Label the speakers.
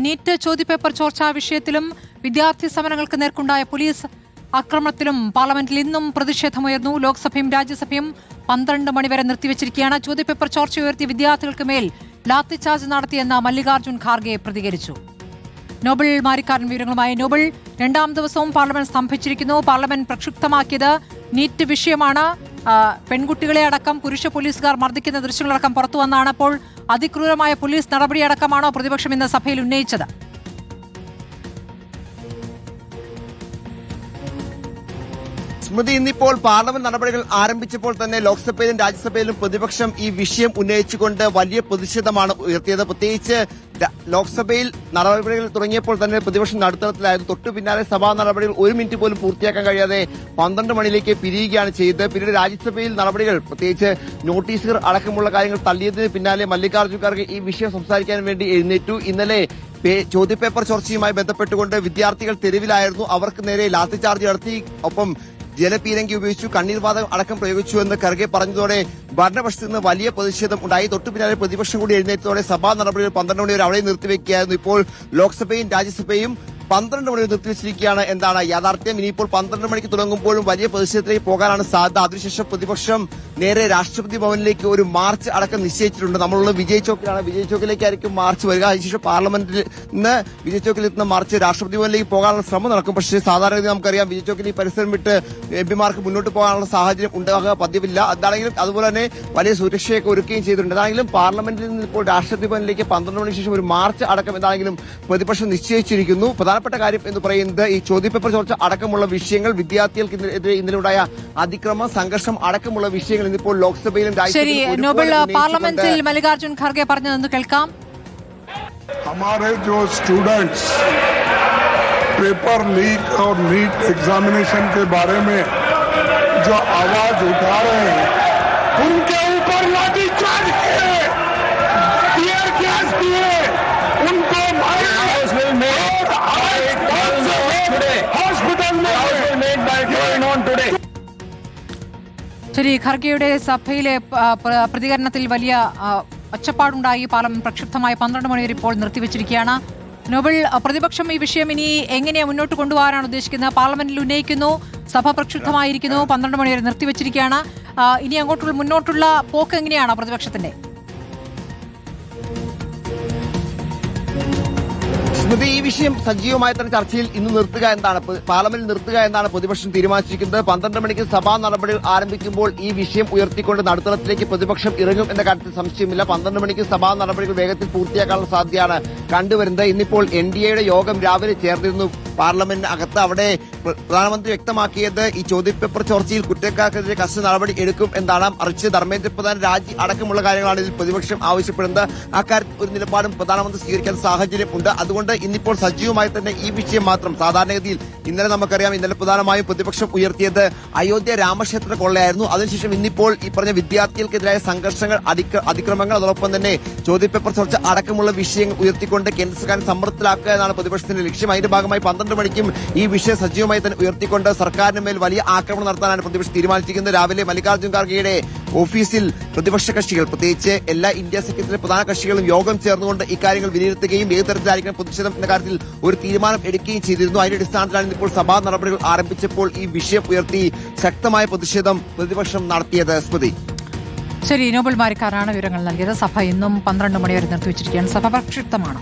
Speaker 1: NEET ചോദ്യപേപ്പർ ചോർച്ചാ വിഷയത്തിലും വിദ്യാർത്ഥി സമരങ്ങൾക്ക് നേർക്കുണ്ടായ പോലീസ് ആക്രമണത്തിലും പാർലമെന്റിൽ ഇന്നും പ്രതിഷേധമുയർന്നു. ലോക്സഭയും രാജ്യസഭയും 12 മണിവരെ നിർത്തിവച്ചിരിക്കുകയാണ്. ചോദ്യപേപ്പർ ചോർച്ച ഉയർത്തിയ വിദ്യാർത്ഥികൾക്ക് മേൽ ലാത്തിചാർജ് നടത്തിയെന്ന് മല്ലികാർജ്ജുൻ ഖാർഗെ പ്രതികരിച്ചു. നോബൽ മാരിക്കാരൻ വിവരങ്ങളുമായി. നോബൽ, രണ്ടാം ദിവസവും പാർലമെന്റ് സ്തംഭിച്ചിരിക്കുന്നു. പാർലമെന്റ് പ്രക്ഷുബ്ധമാക്കിയത് നീറ്റ് വിഷയമാണ്. പെൺകുട്ടികളെ അടക്കം പുരുഷ പോലീസുകാർ മർദ്ദിക്കുന്ന ദൃശ്യങ്ങളടക്കം പുറത്തുവന്നാണ്. അപ്പോൾ അതിക്രൂരമായ പോലീസ് നടപടിയടക്കമാണോ പ്രതിപക്ഷം ഇന്ന് സഭയിൽ ഉന്നയിച്ചത്?
Speaker 2: സ്മൃതി, ഇന്നിപ്പോൾ പാർലമെന്റ് നടപടികൾ ആരംഭിച്ചപ്പോൾ തന്നെ ലോക്സഭയിലും രാജ്യസഭയിലും പ്രതിപക്ഷം ഈ വിഷയം ഉന്നയിച്ചുകൊണ്ട് വലിയ പ്രതിഷേധമാണ് ഉയർത്തിയത്. പ്രത്യേകിച്ച് ലോക്സഭയിൽ നടപടികൾ തുടങ്ങിയപ്പോൾ തന്നെ പ്രതിപക്ഷം നടുത്തളത്തിലായിരുന്നു. തൊട്ടു പിന്നാലെ സഭാ നടപടികൾ 1 മിനിറ്റ് പോലും പൂർത്തിയാക്കാൻ കഴിയാതെ 12 മണിയിലേക്ക് പിരിയുകയാണ് ചെയ്തത്. പിന്നീട് രാജ്യസഭയിൽ നടപടികൾ, പ്രത്യേകിച്ച് നോട്ടീസുകൾ അടക്കമുള്ള കാര്യങ്ങൾ തള്ളിയതിന് പിന്നാലെ മല്ലികാർജ്ജുൻ ഖാർഗെ ഈ വിഷയം സംസാരിക്കാൻ വേണ്ടി എഴുന്നേറ്റു. ഇന്നലെ ചോദ്യപേപ്പർ ചോർച്ചയുമായി ബന്ധപ്പെട്ടുകൊണ്ട് വിദ്യാർത്ഥികൾ തെരുവിലായിരുന്നു. അവർക്ക് നേരെ ലാത്തിചാർജ് നടത്തി, ഒപ്പം ജലപീരങ്കി ഉപയോഗിച്ചു, കണ്ണീർവാതകം അടക്കം പ്രയോഗിച്ചു എന്ന് ഖർഗെ പറഞ്ഞതോടെ ഭരണപക്ഷത്ത് നിന്ന് വലിയ പ്രതിഷേധം ഉണ്ടായി. തൊട്ടു പിന്നാലെ പ്രതിപക്ഷം കൂടി എഴുന്നേറ്റതോടെ സഭാ നടപടികൾ 12 മണി വരെ അവിടെ നിർത്തിവെക്കുകയായിരുന്നു. ഇപ്പോൾ ലോക്സഭയും രാജ്യസഭയും 12 മണി നിർത്തിവെച്ചിരിക്കുകയാണ് എന്താണ് യാഥാർത്ഥ്യം. ഇനിയിപ്പോൾ 12 മണിക്ക് തുടങ്ങുമ്പോഴും വലിയ പ്രതിഷേധത്തിലേക്ക് പോകാനാണ് സാധ്യത. അതിനുശേഷം പ്രതിപക്ഷം നേരെ രാഷ്ട്രപതി ഭവനിലേക്ക് ഒരു മാർച്ച് അടക്കം നിശ്ചയിച്ചിട്ടുണ്ട്. നമ്മളുള്ള വിജയ് ചോക്കിലാണ്. വിജയ് ചോക്കിലേക്കായിരിക്കും മാർച്ച് വരിക. അതിനുശേഷം പാർലമെന്റിൽ നിന്ന് വിജയ് ചോക്കിൽ എത്തുന്ന മാർച്ച് രാഷ്ട്രപതി ഭവനിലേക്ക് പോകാനുള്ള ശ്രമം നടക്കും. പക്ഷേ സാധാരണ നമുക്കറിയാം, വിജയ് ചോക്കിൽ ഈ പരിസരം വിട്ട് എംപിമാർക്ക് മുന്നോട്ട് പോകാനുള്ള സാഹചര്യം ഉണ്ടാകുക പതിവില്ല. അതാണെങ്കിലും അതുപോലെ തന്നെ വലിയ സുരക്ഷയൊക്കെ ഒരുക്കുകയും ചെയ്തിട്ടുണ്ട്. അതാണെങ്കിലും പാർലമെന്റിൽ നിന്ന് ഇപ്പോൾ രാഷ്ട്രപതി ഭവനിലേക്ക് 12 മണിക്ക് ശേഷം ഒരു മാർച്ച് അടക്കം എന്താണെങ്കിലും പ്രതിപക്ഷം നിശ്ചയിച്ചിരിക്കുന്നു. പ്രധാനപ്പെട്ട കാര്യം എന്ന് പറയുന്നത് ഈ ചോദ്യപേപ്പർ ചോർച്ച അടക്കമുള്ള വിഷയങ്ങൾ, വിദ്യാർത്ഥികൾക്കെതിരെ ഇന്നലെയുണ്ടായ അതിക്രമം, സംഘർഷം അടക്കമുള്ള വിഷയങ്ങൾ ഇന്നിപ്പോൾ ലോക്സഭയിലും
Speaker 1: പാർലമെന്റിൽ മല്ലികാർജ്ജുൻ ഖാർഗെ പറഞ്ഞതെന്ന് കേൾക്കാം.
Speaker 3: हमारे जो स्टूडेंट्स पेपर लीक और नीट एग्जामिनेशन के बारे में जो आवाज उठा रहे हैं, उनके ऊपर लाठीचार्ज किए, टीयर गैस दिए, उनको
Speaker 1: ശരി, ഖർഗെയുടെ സഭയിലെ പ്രതികരണത്തിൽ വലിയ ഒച്ചപ്പാടുണ്ടായി. പാർലമെന്റ് പ്രക്ഷുബ്ധമായ 12 മണി വരെ ഇപ്പോൾ നിർത്തിവച്ചിരിക്കുകയാണ്. നോബൽ, പ്രതിപക്ഷം ഈ വിഷയം ഇനി എങ്ങനെയാണ് മുന്നോട്ട് കൊണ്ടുപോകാനാണ് ഉദ്ദേശിക്കുന്നത്? പാർലമെന്റിൽ ഉന്നയിക്കുന്നു, സഭ പ്രക്ഷുബ്ധമായിരിക്കുന്നു, 12 മണി വരെ നിർത്തിവച്ചിരിക്കുകയാണ്. ഇനി അങ്ങോട്ടുള്ള മുന്നോട്ടുള്ള പോക്ക് എങ്ങനെയാണ് പ്രതിപക്ഷത്തിന്റെ?
Speaker 2: സ്മൃതി, ഈ വിഷയം സജീവമായ തന്നെ ചർച്ചയിൽ ഇന്ന് നിർത്തുക എന്നാണ്, പാർലമെന്റിൽ നിർത്തുക എന്നാണ് പ്രതിപക്ഷം തീരുമാനിച്ചിരിക്കുന്നത്. 12 മണിക്ക് സഭാ നടപടികൾ ആരംഭിക്കുമ്പോൾ ഈ വിഷയം ഉയർത്തിക്കൊണ്ട് നടുത്തളത്തിലേക്ക് പ്രതിപക്ഷം ഇറങ്ങും എന്ന കാര്യത്തിൽ സംശയമില്ല. 12 മണിക്ക് സഭാ നടപടികൾ വേഗത്തിൽ പൂർത്തിയാക്കാനുള്ള സാധ്യതയാണ് കണ്ടുവരുന്നത്. ഇന്നിപ്പോൾ NDAയുടെ യോഗം രാവിലെ ചേർന്നിരുന്നു പാർലമെന്റിനകത്ത്. അവിടെ പ്രധാനമന്ത്രി വ്യക്തമാക്കിയത് ഈ ചോദ്യപേപ്പർ ചോർച്ചയിൽ കുറ്റക്കാർക്കെതിരെ കർശന നടപടി എടുക്കും എന്നാണ്. മറിച്ച് ധർമ്മേന്ദ്ര പ്രധാൻ രാജി അടക്കമുള്ള കാര്യങ്ങളാണ് ഇതിൽ പ്രതിപക്ഷം ആവശ്യപ്പെടുന്നത്. അക്കാര്യത്തിൽ ഒരു നിലപാടും പ്രധാനമന്ത്രി സ്വീകരിക്കാൻ സാഹചര്യം ഉണ്ട്. അതുകൊണ്ട് ഇന്നിപ്പോൾ സജീവമായി തന്നെ ഈ വിഷയം മാത്രം. സാധാരണഗതിയിൽ ഇന്നലെ നമുക്കറിയാം, ഇന്നലെ പ്രധാനമായും പ്രതിപക്ഷം ഉയർത്തിയത് അയോധ്യ രാമക്ഷേത്ര കൊള്ളയായിരുന്നു. അതിനുശേഷം ഇന്നിപ്പോൾ ഈ പറഞ്ഞ വിദ്യാർത്ഥികൾക്കെതിരായ സംഘർഷങ്ങൾ, അതിക്രമങ്ങൾ, അതോടൊപ്പം തന്നെ ചോദ്യപേപ്പർ ചോർച്ച അടക്കമുള്ള വിഷയങ്ങൾ ഉയർത്തിക്കൊണ്ട് കേന്ദ്ര സർക്കാരിനെ സമ്മർദ്ദത്തിലാക്കുക എന്നാണ് പ്രതിപക്ഷത്തിന്റെ ലക്ഷ്യം. അതിന്റെ ഭാഗമായി 12 മണിക്കും ഈ വിഷയം സജീവമായി തന്നെ ഉയർത്തിക്കൊണ്ട് സർക്കാരിന് മേൽ വലിയ ആക്രമണം നടത്താനാണ് പ്രതിപക്ഷം തീരുമാനിച്ചിരിക്കുന്നത്. രാവിലെ മല്ലികാർജ്ജുൻ ഖാർഗെയുടെ ഓഫീസിൽ പ്രതിപക്ഷ കക്ഷികൾ, പ്രത്യേകിച്ച് എല്ലാ ഇന്ത്യ സഖ്യത്തിലെ പ്രധാന കക്ഷികളും യോഗം ചേർന്നുകൊണ്ട് ഇക്കാര്യങ്ങൾ വിലയിരുത്തുകയും ഏത് തരത്തിലായിരിക്കണം പ്രതിഷേധം എന്ന കാര്യത്തിൽ ഒരു തീരുമാനം എടുക്കുകയും ചെയ്തിരുന്നു. അതിന്റെ അടിസ്ഥാനത്തിലാണ് ഇപ്പോൾ സഭാ നടപടികൾ ആരംഭിച്ചപ്പോൾ ഈ വിഷയം ഉയർത്തി ശക്തമായ പ്രതിഷേധം പ്രതിപക്ഷം നടത്തിയത്. സ്മൃതി,
Speaker 1: ശരി, നോബൽ മാരിക്കാരാണ് വിവരങ്ങൾ നൽകിയത്. സഭ ഇന്നും 12 മണി വരെ നിർത്തിവച്ചിരിക്കുകയാണ്. സഭ പ്രക്ഷുബ്ധമാണ്.